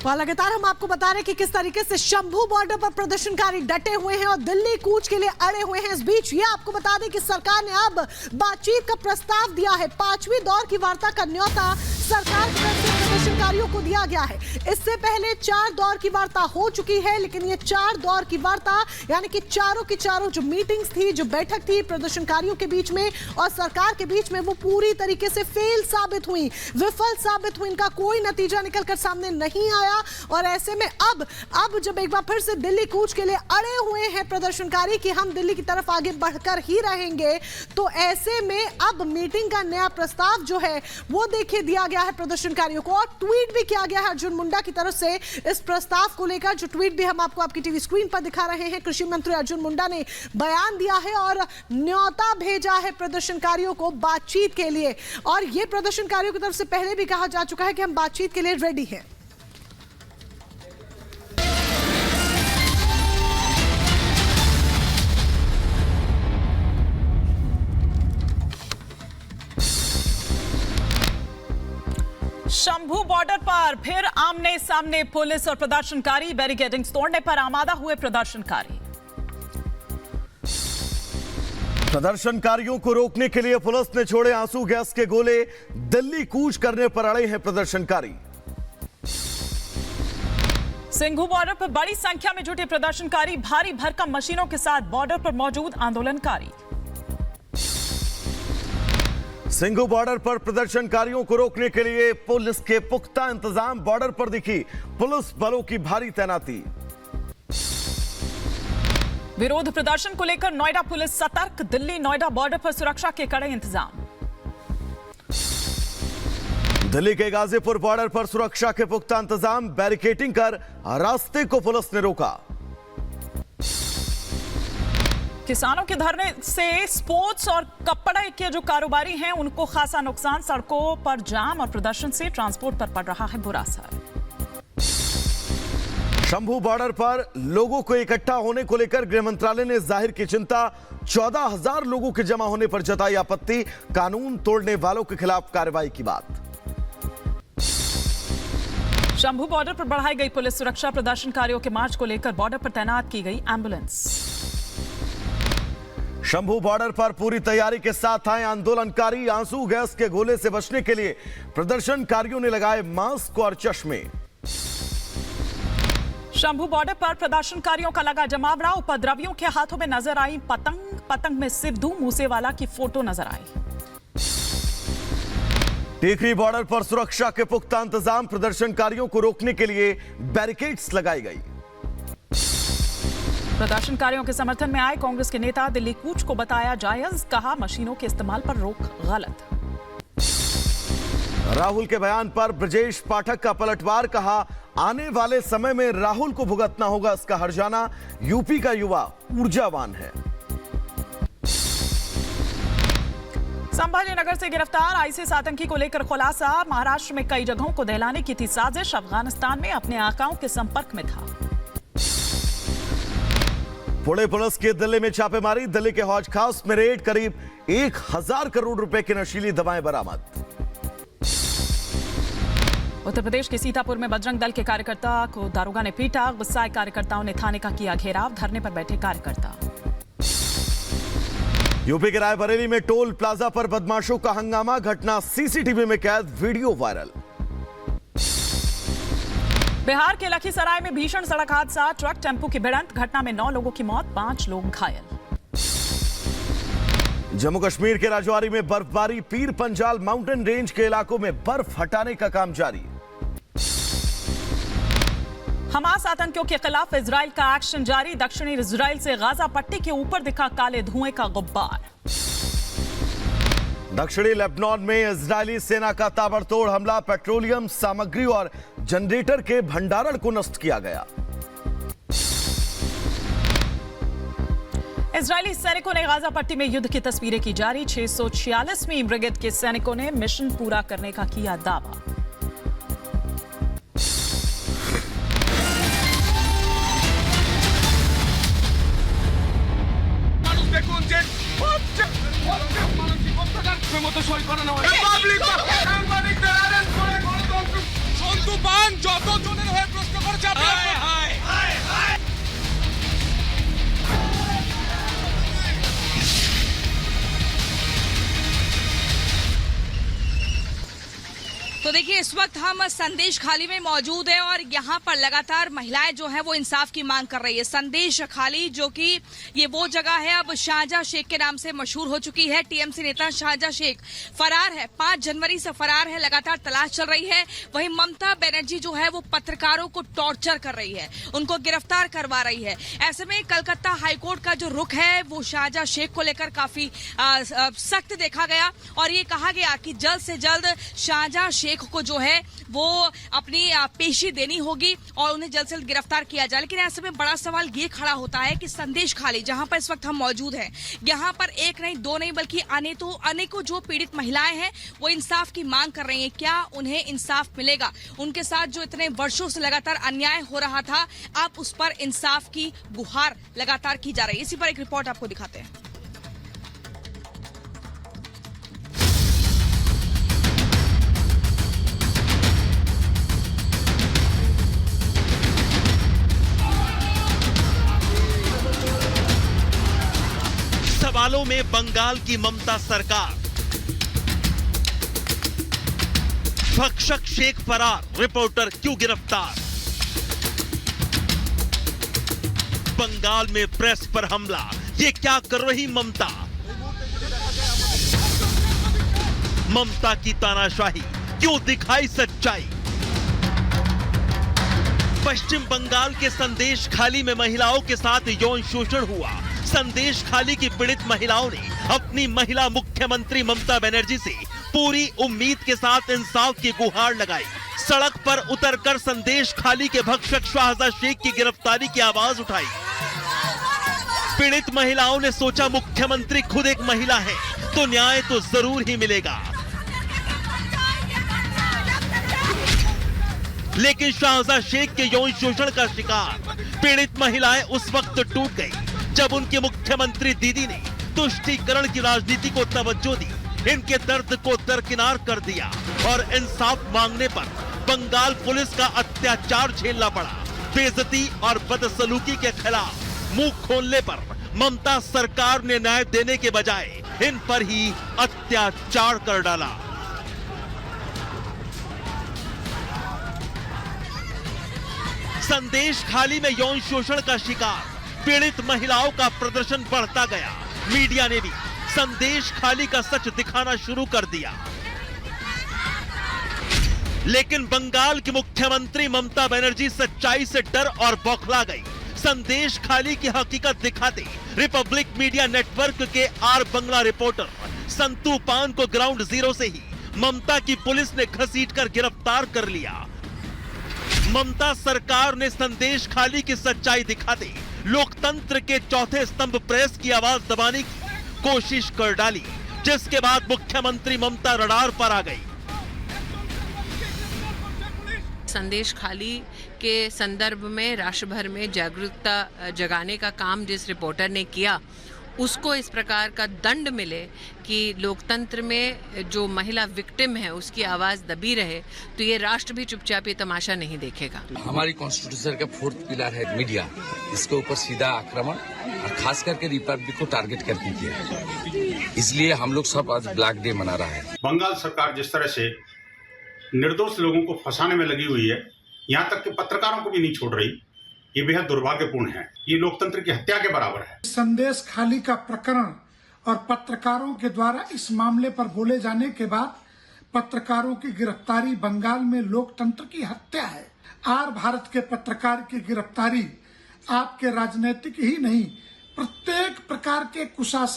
और लगातार हम आपको बता रहे हैं कि किस तरीके से शंभू बॉर्डर पर प्रदर्शनकारी डटे हुए हैं और दिल्ली कूच के लिए अड़े हुए हैं। इस बीच ये आपको बता दें कि सरकार ने अब बातचीत का प्रस्ताव दिया है। 5वीं दौर की वार्ता का न्योता सरकार की तरफ से प्रदर्शनकारियों को दिया गया है। इससे पहले 4 दौर की वार्ता हो चुकी है, लेकिन ये 4 दौर की वार्ता यानी कि चारों की चारों जो मीटिंग्स थी, जो बैठक थी प्रदर्शनकारियों के बीच में और सरकार के बीच में, वो पूरी तरीके से फेल साबित हुई, विफल साबित हुई। इनका कोई नतीजा निकलकर सामने नहीं आया और ऐसे में अब जब एक बार फिर से दिल्ली कूच के लिए अड़े हुए हैं प्रदर्शनकारी कि हम दिल्ली की तरफ आगे बढ़कर ही रहेंगे, तो ऐसे में अब मीटिंग का नया प्रस्ताव जो है वो देखिए दिया गया है प्रदर्शनकारियों को और ट्वीट भी किया गया है अर्जुन मुंडा की तरफ से इस प्रस्ताव को लेकर। जो ट्वीट भी हम आपको आपकी टीवी स्क्रीन पर दिखा रहे हैं, कृषि मंत्री अर्जुन मुंडा ने बयान दिया है और न्योता भेजा है प्रदर्शनकारियों को बातचीत के लिए। और यह प्रदर्शनकारियों की तरफ से पहले भी कहा जा चुका है कि हम बातचीत के लिए रेडी हैं। शंभू बॉर्डर पर फिर आमने सामने पुलिस और प्रदर्शनकारी, बैरिकेडिंग तोड़ने पर आमादा हुए प्रदर्शनकारी। प्रदर्शनकारियों को रोकने के लिए पुलिस ने छोड़े आंसू गैस के गोले, दिल्ली कूच करने पर अड़े हैं प्रदर्शनकारी। सिंघू बॉर्डर पर बड़ी संख्या में जुटे प्रदर्शनकारी, भारी भरकम मशीनों के साथ बॉर्डर पर मौजूद आंदोलनकारी। सिंघू बॉर्डर पर प्रदर्शनकारियों को रोकने के लिए पुलिस के पुख्ता इंतजाम, बॉर्डर पर दिखी पुलिस बलों की भारी तैनाती। विरोध प्रदर्शन को लेकर नोएडा पुलिस सतर्क, दिल्ली नोएडा बॉर्डर पर सुरक्षा के कड़े इंतजाम। दिल्ली के गाजीपुर बॉर्डर पर सुरक्षा के पुख्ता इंतजाम, बैरिकेडिंग कर रास्ते को पुलिस ने रोका। किसानों के धरने से स्पोर्ट्स और कपड़े के जो कारोबारी हैं उनको खासा नुकसान, सड़कों पर जाम और प्रदर्शन से ट्रांसपोर्ट पर पड़ रहा है बुरा असर। शंभू बॉर्डर पर लोगों को इकट्ठा होने को लेकर गृह मंत्रालय ने जाहिर की चिंता, 14,000 लोगों के जमा होने पर जताई आपत्ति, कानून तोड़ने वालों के खिलाफ कार्रवाई की बात। शंभू बॉर्डर पर बढ़ाई गई पुलिस सुरक्षा, प्रदर्शनकारियों के मार्च को लेकर बॉर्डर पर तैनात की गई एम्बुलेंस। शंभू बॉर्डर पर पूरी तैयारी के साथ आए आंदोलनकारी, आंसू गैस के गोले से बचने के लिए प्रदर्शनकारियों ने लगाए मास्क और चश्मे। शंभू बॉर्डर पर प्रदर्शनकारियों का लगा जमावड़ा, उपद्रवियों के हाथों में नजर आई पतंग में सिद्धू मूसेवाला की फोटो नजर आई। टीकरी बॉर्डर पर सुरक्षा के पुख्ता इंतजाम, प्रदर्शनकारियों को रोकने के लिए बैरिकेड्स लगाई गई। प्रदर्शनकारियों के समर्थन में आए कांग्रेस के नेता, दिल्ली कूच को बताया जायज, कहा मशीनों के इस्तेमाल पर रोक गलत। राहुल के बयान पर ब्रजेश पाठक का पलटवार, कहा आने वाले समय में राहुल को भुगतना होगा इसका हर्जाना, यूपी का युवा ऊर्जावान है। संभाजीनगर से गिरफ्तार आईसिस आतंकी को लेकर खुलासा, महाराष्ट्र में कई जगहों को दहलाने की थी साजिश, अफगानिस्तान में अपने आकाओं के संपर्क में था। पुणे पुलिस की दिल्ली में छापेमारी, दिल्ली के हौज खास में रेड, करीब 1,000 करोड़ रुपए की नशीली दवाएं बरामद। उत्तर प्रदेश के सीतापुर में बजरंग दल के कार्यकर्ता को दारोगा ने पीटा, गुस्साए कार्यकर्ताओं ने थाने का किया घेराव, धरने पर बैठे कार्यकर्ता। यूपी के रायबरेली में टोल प्लाजा पर बदमाशों का हंगामा, घटना सीसीटीवी में कैद, वीडियो वायरल। बिहार के लखीसराय में भीषण सड़क हादसा, ट्रक टेम्पो की भिड़ंत, घटना में 9 लोगों की मौत, 5 लोग घायल। जम्मू कश्मीर के राजौरी में बर्फबारी, पीर पंजाल माउंटेन रेंज के इलाकों में बर्फ हटाने का काम जारी। हमास आतंकियों के खिलाफ इजराइल का एक्शन जारी, दक्षिणी इजराइल से गाजा पट्टी के ऊपर दिखा काले धुएं का गुब्बार। दक्षिणी लेबनान में इजरायली सेना का ताबड़तोड़ हमला, पेट्रोलियम सामग्री और जनरेटर के भंडारण को नष्ट किया गया। इजरायली सैनिकों ने गाजा पट्टी में युद्ध की तस्वीरें की जारी, 646वीं ब्रिगेड के सैनिकों ने मिशन पूरा करने का किया दावा। মতো সই করানো হয়। ইমান যতজনের হয়ে প্রশ্ন করছে तो देखिए इस वक्त हम संदेश खाली में मौजूद है और यहाँ पर लगातार महिलाएं जो है वो इंसाफ की मांग कर रही है। संदेश खाली जो कि ये वो जगह है अब शाहजहां शेख के नाम से मशहूर हो चुकी है। टीएमसी नेता शाहजहां शेख फरार है, 5 जनवरी से फरार है, लगातार तलाश चल रही है। वहीं ममता बनर्जी जो है वो पत्रकारों को टॉर्चर कर रही है, उनको गिरफ्तार करवा रही है। ऐसे में कलकत्ता हाईकोर्ट का जो रुख है वो शाहजहां शेख को लेकर काफी सख्त देखा गया और ये कहा गया कि जल्द से जल्द शाहजहां शेख को जो है वो अपनी पेशी देनी होगी और उन्हें जल्द से जल्द गिरफ्तार किया जाए। लेकिन ऐसे में बड़ा सवाल ये खड़ा होता है कि संदेश खाली जहां पर इस वक्त हम मौजूद हैं, यहाँ पर एक नहीं दो नहीं बल्कि अनेकों जो पीड़ित महिलाएं हैं वो इंसाफ की मांग कर रही हैं। क्या उन्हें इंसाफ मिलेगा? उनके साथ जो इतने वर्षों से लगातार अन्याय हो रहा था, अब उस पर इंसाफ की गुहार लगातार की जा रही है। इसी पर एक रिपोर्ट आपको दिखाते हैं। सवालों में बंगाल की ममता सरकार, भक्षक शेख फरार, रिपोर्टर क्यों गिरफ्तार? बंगाल में प्रेस पर हमला, ये क्या कर रही ममता? ममता की तानाशाही, क्यों दिखाई सच्चाई? पश्चिम बंगाल के संदेश खाली में महिलाओं के साथ यौन शोषण हुआ। संदेश खाली की पीड़ित महिलाओं ने अपनी महिला मुख्यमंत्री ममता बनर्जी से पूरी उम्मीद के साथ इंसाफ की गुहार लगाई। सड़क पर उतरकर संदेश खाली के भक्षक शाहजहां शेख की गिरफ्तारी की आवाज उठाई। पीड़ित महिलाओं ने सोचा मुख्यमंत्री खुद एक महिला है तो न्याय तो जरूर ही मिलेगा। लेकिन शाहजहां शेख के यौन शोषण का शिकार पीड़ित महिलाएं उस वक्त टूट गई जब उनके मुख्यमंत्री दीदी ने तुष्टीकरण की राजनीति को तवज्जो दी, इनके दर्द को दरकिनार कर दिया और इंसाफ मांगने पर बंगाल पुलिस का अत्याचार झेलना पड़ा। बेइज्जती और बदसलूकी के खिलाफ मुंह खोलने पर ममता सरकार ने न्याय देने के बजाय इन पर ही अत्याचार कर डाला। संदेश खाली में यौन शोषण का शिकार पीड़ित महिलाओं का प्रदर्शन बढ़ता गया। मीडिया ने भी संदेश खाली का सच दिखाना शुरू कर दिया। लेकिन बंगाल की मुख्यमंत्री ममता बनर्जी सच्चाई से डर और बौखला गई। संदेश खाली की हकीकत दिखाते रिपब्लिक मीडिया नेटवर्क के आर बंगला रिपोर्टर संतू पान को ग्राउंड जीरो से ही ममता की पुलिस ने घसीटकर गिरफ्तार कर लिया। ममता सरकार ने संदेश खाली की सच्चाई दिखाते लोकतंत्र के चौथे स्तंभ प्रेस की आवाज दबाने की कोशिश कर डाली, जिसके बाद मुख्यमंत्री ममता रडार पर आ गई। संदेश खाली के संदर्भ में राष्ट्र भर में जागरूकता जगाने का काम जिस रिपोर्टर ने किया, उसको इस प्रकार का दंड मिले कि लोकतंत्र में जो महिला विक्टिम है उसकी आवाज दबी रहे, तो ये राष्ट्र भी चुपचाप ये तमाशा नहीं देखेगा। हमारी कॉन्स्टिट्यूशन का 4th पिलर है मीडिया, इसके ऊपर सीधा आक्रमण और खास करके रिपब्लिक को टारगेट करके किया। इसलिए हम लोग सब आज ब्लैक डे मना रहा है। बंगाल सरकार जिस तरह से निर्दोष लोगों को फंसाने में लगी हुई है, यहाँ तक कि पत्रकारों को भी नहीं छोड़ रही, ये बेहद दुर्भाग्यपूर्ण है। ये लोकतंत्र की हत्या के बराबर है। संदेश खाली का प्रकरण और पत्रकारों के द्वारा इस मामले पर बोले जाने के बाद पत्रकारों की गिरफ्तारी बंगाल में लोकतंत्र की हत्या है। आर भारत के पत्रकार की गिरफ्तारी आपके राजनीतिक ही नहीं, प्रत्येक प्रकार के कुशासन